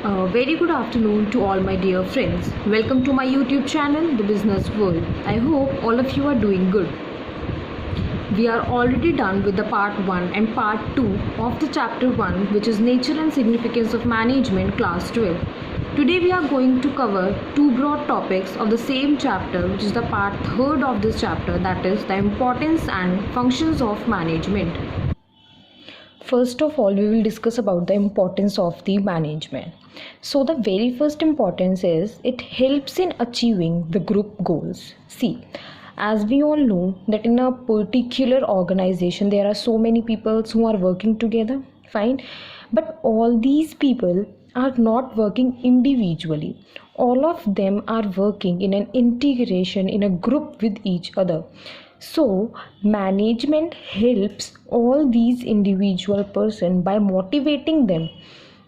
Very good afternoon to all my dear friends. Welcome to my YouTube channel, The Business World. I hope all of you are doing good. We are already done with the part 1 and part 2 of the chapter 1, which is Nature and Significance of Management, class 12. Today we are going to cover two broad topics of the same chapter, which is the part 3rd of this chapter, that is the importance and functions of management. First of all, we will discuss about the importance of the management. So the very first importance is it helps in achieving the group goals. See, as we all know that in a particular organization there are so many people who are working together, fine, but all these people are not working individually. All of them are working in an integration in a group with each other. So management helps all these individual person by motivating them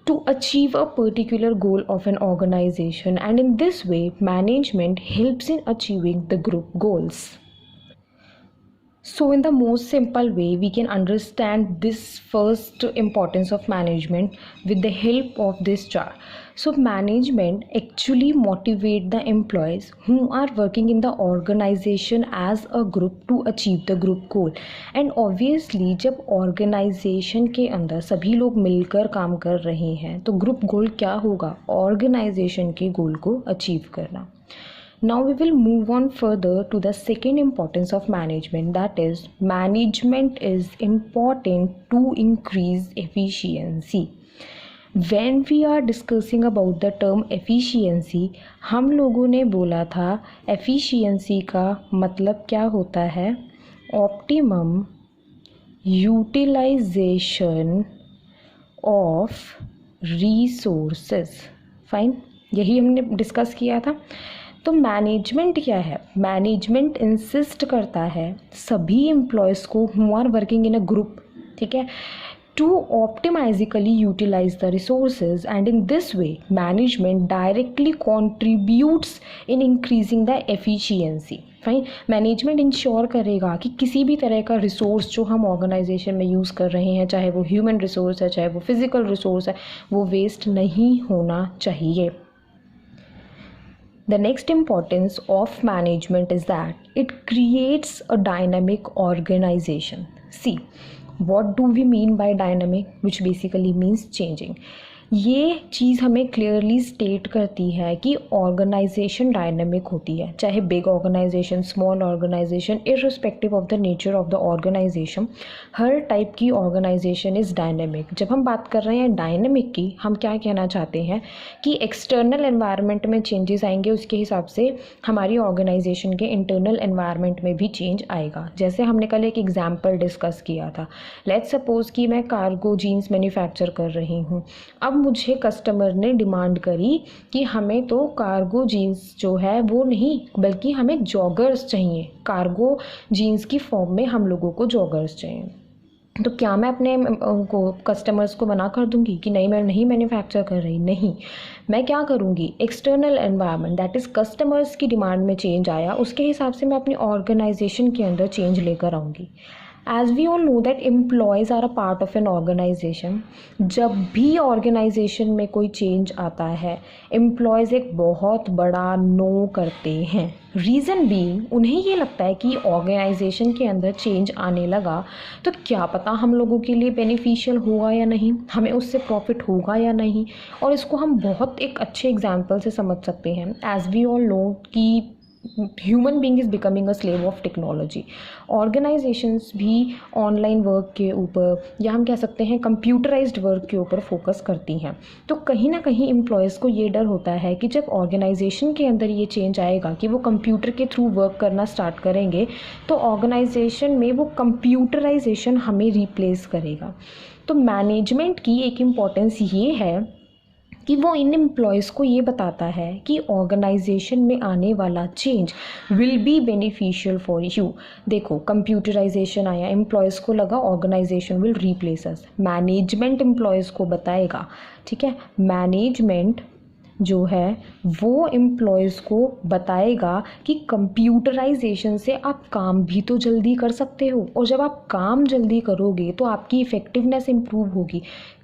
to achieve a particular goal of an organization, and in this way management helps in achieving the group goals. So in the most simple way we can understand this first importance of management with the help of this chart. So management actually motivate the employees who are working in the organization as a group to achieve the group goal. And obviously जब organization के अंदर सभी लोग मिलकर काम कर रहे हैं तो group goal क्या होगा? Organization के goal को achieve करना. Now we will move on further to the second importance of management, that is management is important to increase efficiency. When we are discussing about the term efficiency, हम लोगों ने बोला था efficiency का मतलब क्या होता है? Optimum utilization of resources. Fine, यही हमने डिस्कस किया था. तो मैनेजमेंट क्या है? मैनेजमेंट इंसिस्ट करता है सभी एम्प्लॉयज़ को who are working in a group, ठीक है, to optimisingly utilise the resources, and in this way management directly contributes in increasing the efficiency. Fine, management ensure करेगा कि किसी भी तरह का रिसोर्स जो हम ऑर्गेनाइजेशन में यूज़ कर रहे हैं, चाहे वो ह्यूमन रिसोर्स है चाहे वो फिजिकल रिसोर्स है, वो वेस्ट नहीं होना चाहिए. The next importance of management is that it creates a dynamic organization. See, what do we mean by dynamic? Which basically means changing. ये चीज़ हमें क्लियरली स्टेट करती है कि ऑर्गेनाइजेशन डायनामिक होती है, चाहे big organization, small organization, irrespective of the nature of the organization, हर type की ऑर्गेनाइजेशन इज़ डायनामिक. जब हम बात कर रहे हैं डायनामिक की, हम क्या कहना चाहते हैं कि एक्सटर्नल एनवायरनमेंट में चेंजेस आएंगे, उसके हिसाब से हमारी ऑर्गेनाइजेशन के इंटरनल एनवायरनमेंट में भी चेंज आएगा. जैसे हमने कल एक एग्जाम्पल डिस्कस किया था. लेट्स सपोज कि मैं कार्गो जीन्स मैन्युफैक्चर कर रही हूँ. अब मुझे कस्टमर ने डिमांड करी कि हमें तो कार्गो जीन्स जो है वो नहीं, बल्कि हमें जॉगर्स चाहिए. कार्गो जीन्स की फॉर्म में हम लोगों को जॉगर्स चाहिए. तो क्या मैं अपने कस्टमर्स को मना कर दूंगी कि नहीं, मैं नहीं मैन्युफैक्चर कर रही? नहीं, मैं क्या करूंगी, external environment that is customers की डिमांड में चेंज आया, उसके हिसाब से मैं अपनी ऑर्गेनाइजेशन के अंदर चेंज लेकर आऊँगी. As we all know that employees are a part of an organization. जब भी ऑर्गेनाइजेशन में कोई चेंज आता है, एम्प्लॉयज़ एक बहुत बड़ा नो करते हैं. रीज़न बीइंग, उन्हें ये लगता है कि ऑर्गेनाइजेशन के अंदर चेंज आने लगा तो क्या पता हम लोगों के लिए बेनिफिशियल होगा या नहीं, हमें उससे प्रॉफिट होगा या नहीं. और इसको हम बहुत एक अच्छे एग्जाम्पल से समझ सकते हैं. एज वी ऑल नो कि human being is becoming a slave of technology. Organisations भी ऑनलाइन वर्क के ऊपर, या हम कह सकते हैं कंप्यूटराइज्ड वर्क के ऊपर फोकस करती हैं. तो कहीं ना कहीं एम्प्लॉयज़ को ये डर होता है कि जब ऑर्गेनाइजेशन के अंदर ये चेंज आएगा कि वो कंप्यूटर के थ्रू वर्क करना स्टार्ट करेंगे तो ऑर्गेनाइजेशन में वो कंप्यूटराइजेशन हमें रिप्लेस करेगा. तो मैनेजमेंट की एक इम्पॉर्टेंस ये है कि वो इन एम्प्लॉयज़ को ये बताता है कि ऑर्गेनाइजेशन में आने वाला change will be beneficial for you. देखो, कंप्यूटराइजेशन आया, एम्प्लॉयज़ को लगा organization will replace us. Management employees को बताएगा, ठीक है, मैनेजमेंट जो है वो एम्प्लॉयज़ को बताएगा कि कंप्यूटराइजेशन से आप काम भी तो जल्दी कर सकते हो, और जब आप काम जल्दी करोगे तो आपकी इफ़ेक्टिवनेस इम्प्रूव होगी.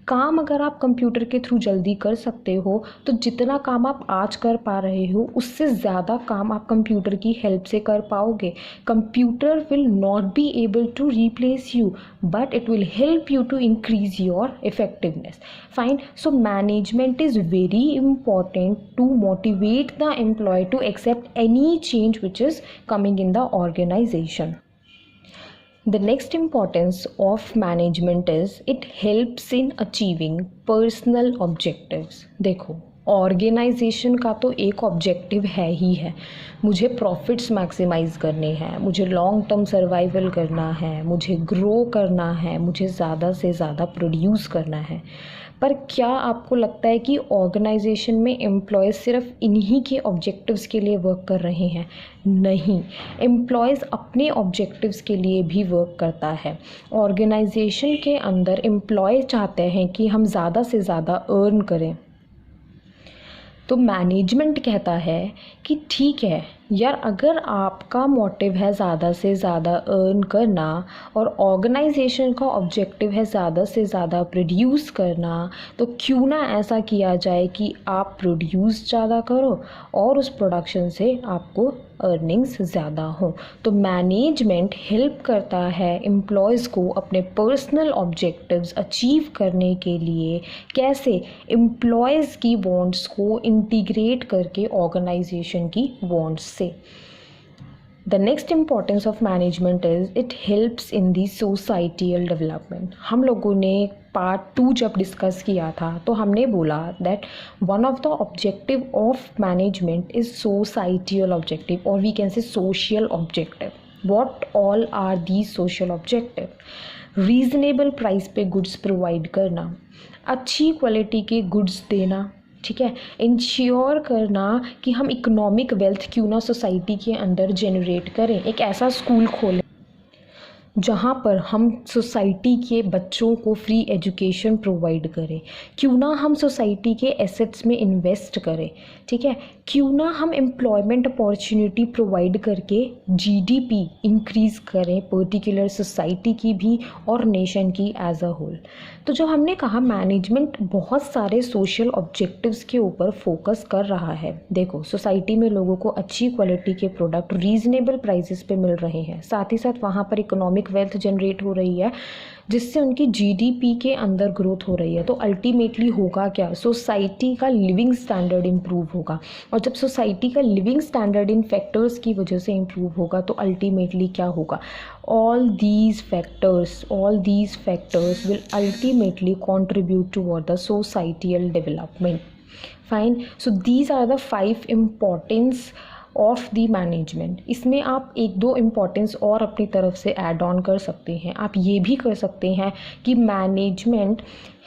काम अगर आप कंप्यूटर के थ्रू जल्दी कर सकते हो तो जितना काम आप आज कर पा रहे हो उससे ज़्यादा काम आप कंप्यूटर की हेल्प से कर पाओगे. Computer will not be able to replace you but it will help you to increase your effectiveness. Fine. So management is very important to motivate the employee to accept any change which is coming in the organization. The next importance of management is it helps in achieving personal objectives. देखो, organisation का तो एक objective है ही है, मुझे profits maximise करने हैं, मुझे लॉन्ग टर्म सर्वाइवल करना है, मुझे ग्रो करना है, मुझे ज़्यादा से ज़्यादा प्रोड्यूस करना है. पर क्या आपको लगता है कि ऑर्गेनाइजेशन में एम्प्लॉयज़ सिर्फ इन्हीं के ऑब्जेक्टिव्स के लिए वर्क कर रहे हैं? नहीं, एम्प्लॉयज़ अपने ऑब्जेक्टिव्स के लिए भी वर्क करता है. ऑर्गेनाइजेशन के अंदर एम्प्लॉय चाहते हैं कि हम ज़्यादा से ज़्यादा अर्न करें, तो मैनेजमेंट कहता है कि ठीक है यार, अगर आपका मोटिव है ज़्यादा से ज़्यादा अर्न करना और ऑर्गेनाइजेशन का ऑब्जेक्टिव है ज़्यादा से ज़्यादा प्रोड्यूस करना, तो क्यों ना ऐसा किया जाए कि आप प्रोड्यूस ज़्यादा करो और उस प्रोडक्शन से आपको अर्निंग्स ज़्यादा हो. तो मैनेजमेंट हेल्प करता है एम्प्लॉयज़ को अपने पर्सनल ऑब्जेक्टिव्स अचीव करने के लिए, कैसे एम्प्लॉयज़ की वांट्स को इंटीग्रेट करके ऑर्गेनाइजेशन की वांट्स से. The next importance of management is it helps in the societal development. हम लोगों ने पार्ट 2 जब डिस्कस किया था तो हमने बोला that one of the objective of management is societal objective और we can say social objective. What all are these social objective? Reasonable price पे गुड्स प्रोवाइड करना, अच्छी क्वालिटी के गुड्स देना, ठीक है, इंश्योर करना कि हम इकोनॉमिक वेल्थ क्यों ना सोसाइटी के अंदर जनरेट करें, एक ऐसा स्कूल खोलें जहाँ पर हम सोसाइटी के बच्चों को फ्री एजुकेशन प्रोवाइड करें, क्यों ना हम सोसाइटी के एसेट्स में इन्वेस्ट करें, ठीक है, क्यों ना हम एम्प्लॉयमेंट अपॉर्चुनिटी प्रोवाइड करके जीडीपी इंक्रीज़ करें पर्टिकुलर सोसाइटी की भी और नेशन की एज अ होल. तो जो हमने कहा मैनेजमेंट बहुत सारे सोशल ऑब्जेक्टिव्स के ऊपर फोकस कर रहा है. देखो, सोसाइटी में लोगों को अच्छी क्वालिटी के प्रोडक्ट रीज़नेबल प्राइसेस पे मिल रहे हैं, साथ ही साथ वहाँ पर इकोनॉमिक वेल्थ जनरेट हो रही है जिससे उनकी जीडीपी के अंदर ग्रोथ हो रही है. तो अल्टीमेटली होगा क्या? सोसाइटी का लिविंग स्टैंडर्ड इम्प्रूव होगा, और जब सोसाइटी का लिविंग स्टैंडर्ड इन फैक्टर्स की वजह से इम्प्रूव होगा तो अल्टीमेटली क्या होगा? all these factors will ultimately contribute toward the societal development. Fine. So these are the 5 importance of the management. इसमें आप 1-2 इम्पॉर्टेंस और अपनी तरफ से ऐड ऑन कर सकते हैं. आप ये भी कर सकते हैं कि management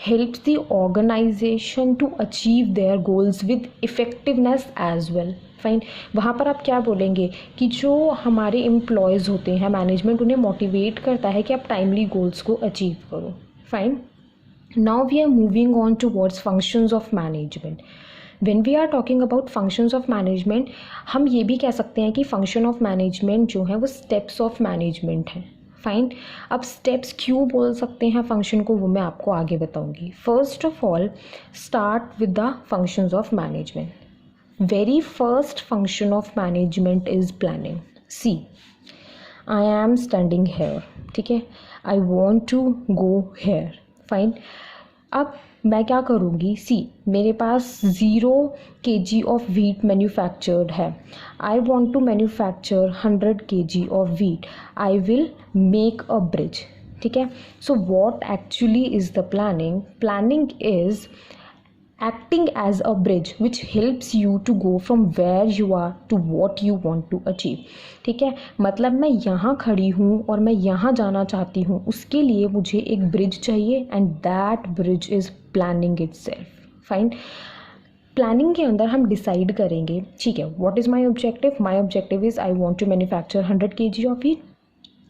helps the organization to achieve their goals with effectiveness as well. Fine. वहाँ पर आप क्या बोलेंगे कि जो हमारे एम्प्लॉयज़ होते हैं, मैनेजमेंट उन्हें मोटिवेट करता है कि आप टाइमली गोल्स को अचीव करो. Fine. Now we are moving on towards functions of management. When we are talking about functions of management, हम ये भी कह सकते हैं कि function of management जो है वो steps of management है. फाइन. अब steps क्यों बोल सकते हैं function को, वो मैं आपको आगे बताऊंगी. First of all, start with the functions of management. Very first function of management is planning. See, I am standing here, ठीक है, I want to go here. Fine. अब मैं क्या करूँगी? सी, मेरे पास 0 kg ऑफ व्हीट मैन्युफैक्चर्ड है. I want to manufacture 100 kg of wheat. I will make a bridge. ठीक है. So what actually is the planning? Planning is acting as a bridge which helps you to go from where you are to what you want to achieve. ठीक है, मतलब मैं यहाँ खड़ी हूँ और मैं यहाँ जाना चाहती हूँ, उसके लिए मुझे एक ब्रिज चाहिए and that bridge is planning itself. Fine. Planning के अंदर हम डिसाइड करेंगे, ठीक है, what is my objective? My objective is I want to manufacture 100 kg of wheat.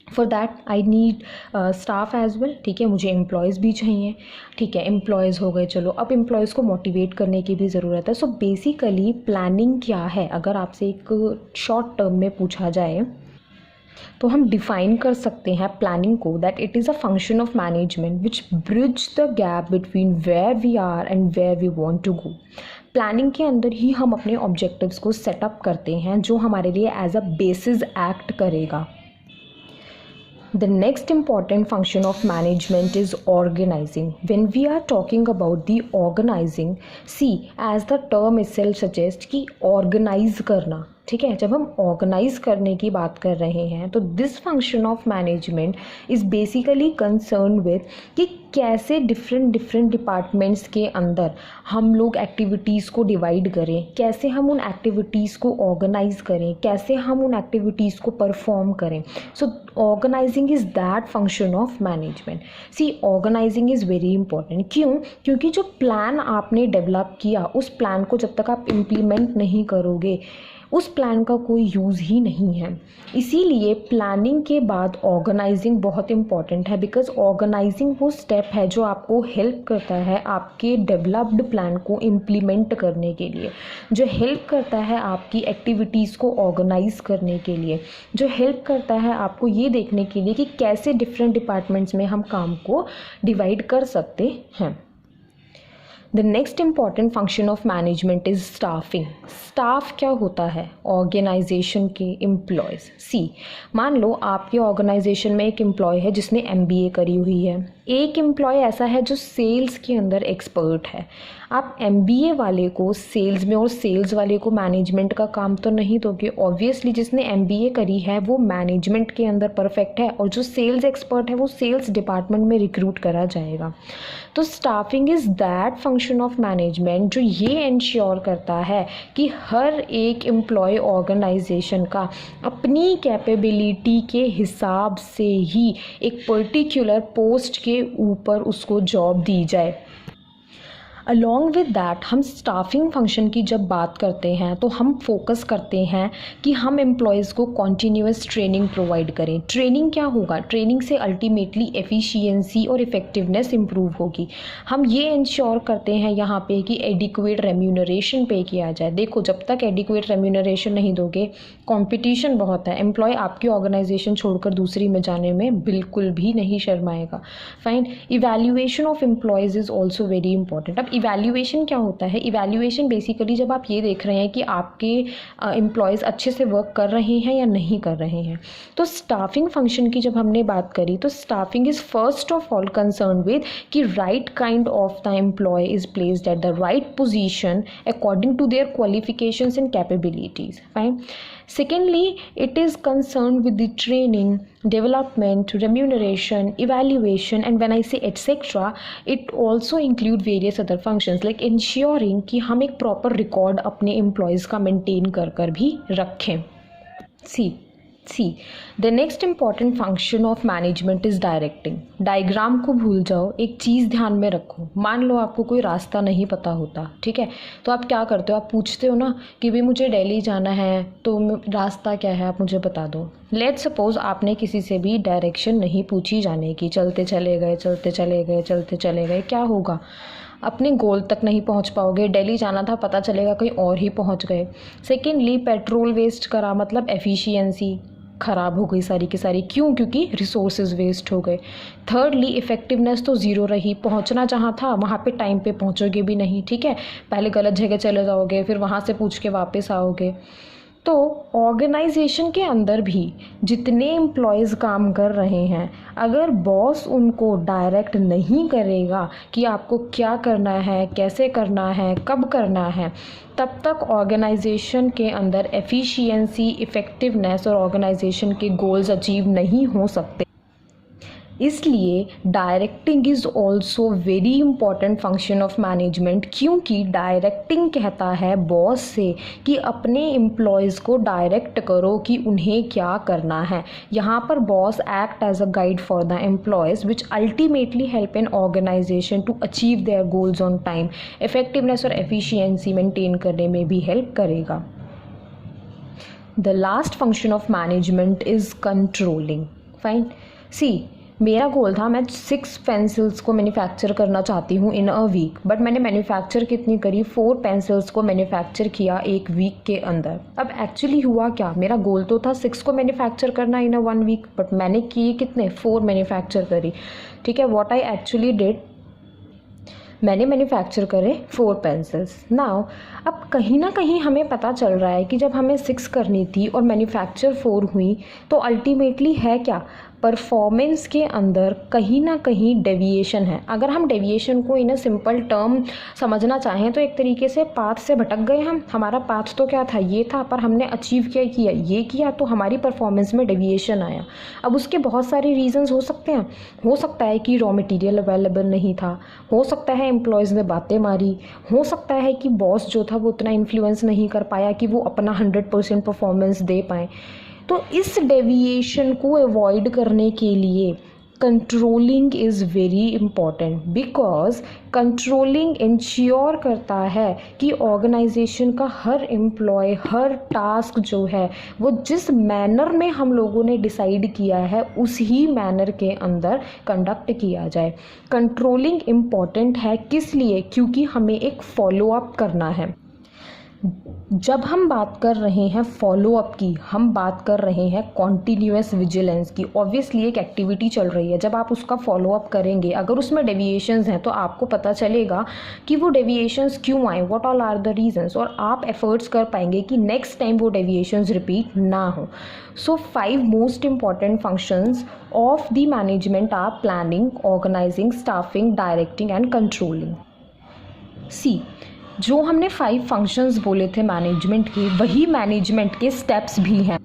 For that I need staff as well. ठीक है, मुझे एम्प्लॉयज़ भी चाहिए. ठीक है, एम्प्लॉयज़ हो गए. चलो, अब एम्प्लॉयज़ को मोटिवेट करने की भी ज़रूरत है. सो बेसिकली प्लानिंग क्या है? अगर आपसे एक शॉर्ट टर्म में पूछा जाए तो हम डिफाइन कर सकते हैं प्लानिंग को that it is a function of management which bridge the gap between where we are and where we want to go. Planning के अंदर ही हम अपने ऑब्जेक्टिव्स को सेटअप करते हैं जो हमारे लिए एज अ बेसिस एक्ट करेगा। The next important function of management is organizing. When we are talking about the organizing, see, as the term itself suggests कि organize करना, ठीक है। जब हम ऑर्गेनाइज करने की बात कर रहे हैं तो this function of management is basically concern with कि कैसे डिफरेंट डिपार्टमेंट्स के अंदर हम लोग एक्टिविटीज़ को डिवाइड करें, कैसे हम उन एक्टिविटीज़ को ऑर्गेनाइज करें, कैसे हम उन एक्टिविटीज़ को परफॉर्म करें। So organising is that function of management. See, organising is very important. क्यों? क्योंकि जो प्लान आपने डेवलप किया उस प्लान को जब तक आप इम्प्लीमेंट नहीं करोगे उस प्लान का कोई यूज़ ही नहीं है। इसीलिए प्लानिंग के बाद ऑर्गेनाइजिंग बहुत इंपॉर्टेंट है, बिकॉज ऑर्गेनाइजिंग वो स्टेप है जो आपको हेल्प करता है आपके डेवलप्ड प्लान को इम्प्लीमेंट करने के लिए, जो हेल्प करता है आपकी एक्टिविटीज़ को ऑर्गेनाइज करने के लिए, जो हेल्प करता है आपको ये देखने के लिए कि कैसे डिफरेंट डिपार्टमेंट्स में हम काम को डिवाइड कर सकते हैं। The next important function of management is staffing. Staff क्या होता है? ऑर्गेनाइजेशन के एम्प्लॉयज़। सी, मान लो आपके ऑर्गेनाइजेशन में एक एम्प्लॉय है जिसने MBA करी हुई है, एक एम्प्लॉय ऐसा है जो सेल्स के अंदर एक्सपर्ट है। आप MBA वाले को सेल्स में और सेल्स वाले को मैनेजमेंट का काम तो नहीं दोगे। ऑब्वियसली जिसने MBA करी है वो मैनेजमेंट के अंदर परफेक्ट है और जो सेल्स एक्सपर्ट है वो सेल्स डिपार्टमेंट में रिक्रूट करा जाएगा। तो staffing is that function of management जो ये इंश्योर करता है कि हर एक एम्प्लॉय ऑर्गेनाइजेशन का अपनी कैपेबिलिटी के हिसाब से ही एक पर्टिकुलर पोस्ट के ऊपर उसको जॉब दी जाए। अलॉन्ग विद दैट हम स्टाफिंग फंक्शन की जब बात करते हैं तो हम फोकस करते हैं कि हम एम्प्लॉयज़ को कॉन्टीन्यूअस ट्रेनिंग प्रोवाइड करें। ट्रेनिंग क्या होगा? ट्रेनिंग से अल्टीमेटली एफिशिएंसी और इफ़ेक्टिवनेस इम्प्रूव होगी। हम ये इंश्योर करते हैं यहाँ पे कि एडिक्वेट रेम्यूनरेशन पे किया जाए। देखो, जब तक एडिक्वेट रेम्यूनरेशन नहीं दोगे, कंपटीशन बहुत है, एम्प्लॉय आपकी ऑर्गेनाइजेशन छोड़कर दूसरी में जाने में बिल्कुल भी नहीं शर्माएगा। Fine. Evaluation of employees is also very important. अब इवैल्यूएशन क्या होता है? इवैल्यूएशन बेसिकली जब आप ये देख रहे हैं कि आपके एम्प्लॉयज़ अच्छे से वर्क कर रहे हैं या नहीं कर रहे हैं। तो स्टाफिंग फंक्शन की जब हमने बात करी तो staffing is first of all concern with कि right kind of the employ is placed at the right position according to their qualifications and capabilities. Fine. Secondly, it is concerned with the training, development, remuneration, evaluation, and when I say etc., it also include various other functions like ensuring कि हम एक proper record अपने employees का maintain कर भी रखें। See, the next important function of management is directing. Diagram को भूल जाओ, एक चीज़ ध्यान में रखो। मान लो आपको कोई रास्ता नहीं पता होता, ठीक है, तो आप क्या करते हो? आप पूछते हो ना कि भाई मुझे दिल्ली जाना है तो रास्ता क्या है, आप मुझे बता दो। लेट्स सपोज़ आपने किसी से भी डायरेक्शन नहीं पूछी जाने की, चलते चले गए, क्या होगा? अपने गोल तक नहीं पहुंच पाओगे। दिल्ली जाना था, पता चलेगा कहीं और ही पहुंच गए। सेकेंडली, पेट्रोल वेस्ट करा, मतलब एफिशिएंसी ख़राब हो गई सारी की सारी। क्यों? क्योंकि रिसोर्सेज वेस्ट हो गए। थर्डली, इफ़ेक्टिवनेस तो ज़ीरो रही, पहुंचना जहां था वहां पे टाइम पे पहुंचोगे भी नहीं, ठीक है, पहले गलत जगह चले जाओगे, फिर वहां से पूछ के वापस आओगे। तो ऑर्गेनाइजेशन के अंदर भी जितने एम्प्लॉयज़ काम कर रहे हैं, अगर बॉस उनको डायरेक्ट नहीं करेगा कि आपको क्या करना है, कैसे करना है, कब करना है, तब तक ऑर्गेनाइजेशन के अंदर एफिशिएंसी, इफ़ेक्टिवनेस और ऑर्गेनाइजेशन के गोल्स अचीव नहीं हो सकते। इसलिए directing is also very important function of management, क्योंकि डायरेक्टिंग कहता है बॉस से कि अपने एम्प्लॉयज़ को डायरेक्ट करो कि उन्हें क्या करना है। यहाँ पर boss act as a guide for the employees which ultimately help an organisation to achieve their goals on time. Effectiveness और एफिशिएंसी मेंटेन करने में भी हेल्प करेगा। The last function of management is controlling. Fine. See, मेरा goal था मैं 6 pencils को manufacture करना चाहती हूँ इन अ वीक, बट मैंने मैन्युफैक्चर कितनी करी, 4 पेंसिल्स को मैन्युफैक्चर किया एक वीक के अंदर। अब एक्चुअली हुआ क्या, मेरा गोल तो था 6 को मैन्युफैक्चर करना इन अ 1 वीक, बट मैंने किए कितने, 4 मैन्युफैक्चर करी। ठीक है, व्हाट आई एक्चुअली डिड, मैंने मैन्युफैक्चर करे 4 पेंसिल्स। नाउ अब कहीं ना कहीं हमें पता चल रहा है कि जब हमें 6 करनी थी और मैन्युफैक्चर 4 हुई, तो अल्टीमेटली है क्या, परफॉर्मेंस के अंदर कहीं ना कहीं डेविएशन है। अगर हम डेविएशन को इन अ सिंपल टर्म समझना चाहें तो एक तरीके से पाथ से भटक गए हम। हमारा पाथ तो क्या था, ये था, पर हमने अचीव क्या किया, ये किया, तो हमारी परफॉर्मेंस में डेविएशन आया। अब उसके बहुत सारे रीजंस हो सकते हैं। हो सकता है कि रॉ मटेरियल अवेलेबल नहीं था, हो सकता है एम्प्लॉयज़ ने बातें मारी, हो सकता है कि बॉस जो था वो उतना इन्फ्लुएंस नहीं कर पाया कि वो अपना 100% परफॉर्मेंस दे पाएँ। तो इस डेविएशन को अवॉइड करने के लिए controlling is very important, because controlling ensure करता है कि ऑर्गेनाइजेशन का हर एम्प्लॉय, हर टास्क जो है वो जिस मैनर में हम लोगों ने डिसाइड किया है उसी मैनर के अंदर कंडक्ट किया जाए। कंट्रोलिंग इम्पॉर्टेंट है किस लिए, क्योंकि हमें एक फॉलो अप करना है। जब हम बात कर रहे हैं फॉलो अप की, हम बात कर रहे हैं कॉन्टीन्यूअस विजिलेंस की। ऑब्वियसली एक एक्टिविटी चल रही है, जब आप उसका फॉलो अप करेंगे, अगर उसमें डेविएशंस हैं तो आपको पता चलेगा कि वो डेविएशंस क्यों आए, what all are the reasons, और आप एफर्ट्स कर पाएंगे कि नेक्स्ट टाइम वो डेविएशंस रिपीट ना हो। So 5 most important functions of the management are planning, organising, staffing, directing and controlling. See, जो हमने 5 फंक्शंस बोले थे मैनेजमेंट के, वही मैनेजमेंट के स्टेप्स भी हैं।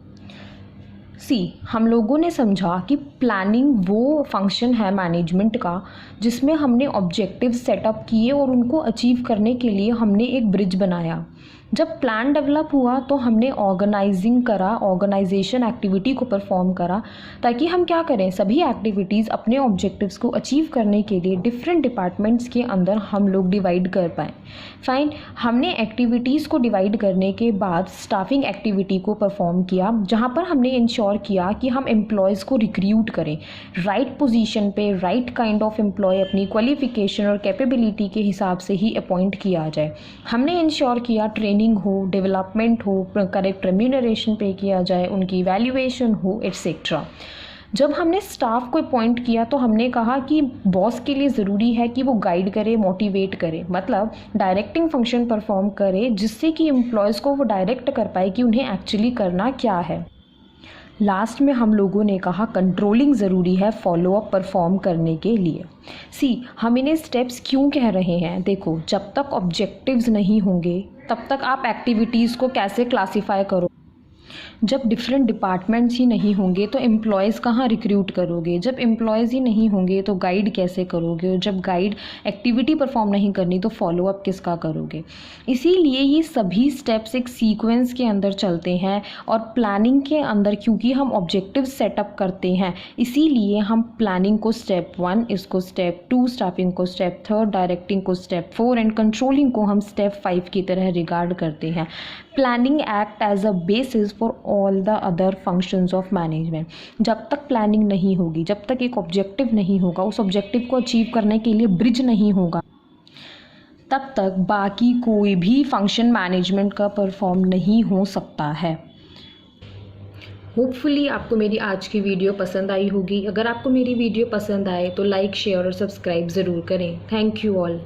सी, हम लोगों ने समझा कि प्लानिंग वो फंक्शन है मैनेजमेंट का जिसमें हमने ऑब्जेक्टिव सेटअप किए और उनको अचीव करने के लिए हमने एक ब्रिज बनाया। जब प्लान डेवलप हुआ तो हमने ऑर्गेनाइजिंग करा, ऑर्गेनाइजेशन एक्टिविटी को परफॉर्म करा, ताकि हम क्या करें, सभी एक्टिविटीज़ अपने ऑब्जेक्टिव्स को अचीव करने के लिए डिफरेंट डिपार्टमेंट्स के अंदर हम लोग डिवाइड कर पाएँ। फाइन, हमने एक्टिविटीज़ को डिवाइड करने के बाद स्टाफिंग एक्टिविटी को परफॉर्म किया, जहाँ पर हमने इंश्योर किया कि हम एम्प्लॉयज़ को रिक्रूट करें, राइट पोजीशन पे राइट काइंड ऑफ एम्प्लॉय अपनी क्वालिफिकेशन और कैपेबिलिटी के हिसाब से ही अपॉइंट किया जाए। हमने इंश्योर किया ट्रेनिंग हो, डेवलपमेंट हो, करेक्ट रेम्यूनरेशन पे किया जाए, उनकी वैल्यूएशन हो, एट्सेट्रा। जब हमने स्टाफ को अपॉइंट किया तो हमने कहा कि बॉस के लिए ज़रूरी है कि वो गाइड करे, मोटिवेट करे, मतलब डायरेक्टिंग फंक्शन परफॉर्म करे, जिससे कि एम्प्लॉयज़ को वो डायरेक्ट कर पाए कि उन्हें एक्चुअली करना क्या है। लास्ट में हम लोगों ने कहा कंट्रोलिंग ज़रूरी है फॉलो अप परफॉर्म करने के लिए। सी, हम इन्हें स्टेप्स क्यों कह रहे हैं, देखो, जब तक ऑब्जेक्टिव्स नहीं होंगे तब तक आप एक्टिविटीज़ को कैसे क्लासीफाई करो। जब डिफरेंट डिपार्टमेंट्स ही नहीं होंगे तो एम्प्लॉयज़ कहाँ रिक्रूट करोगे, जब एम्प्लॉयज़ ही नहीं होंगे तो गाइड कैसे करोगे, और जब गाइड एक्टिविटी परफॉर्म नहीं करनी तो फॉलो अप किसका करोगे। इसीलिए ये सभी स्टेप्स एक सीक्वेंस के अंदर चलते हैं, और प्लानिंग के अंदर क्योंकि हम ऑब्जेक्टिव सेटअप करते हैं, इसीलिए हम प्लानिंग को स्टेप 1, इसको स्टेप 2, स्टाफिंग को स्टेप 3, डायरेक्टिंग को स्टेप 4 एंड कंट्रोलिंग को हम स्टेप 5 की तरह रिगार्ड करते हैं। Planning act as a basis for all the other functions of management. जब तक प्लानिंग नहीं होगी, जब तक एक ऑब्जेक्टिव नहीं होगा, उस ऑब्जेक्टिव को अचीव करने के लिए ब्रिज नहीं होगा, तब तक बाकी कोई भी फंक्शन मैनेजमेंट का परफॉर्म नहीं हो सकता है। होपफुली आपको मेरी आज की वीडियो पसंद आई होगी। अगर आपको मेरी वीडियो पसंद आए तो लाइक, शेयर और सब्सक्राइब ज़रूर करें। Thank you all.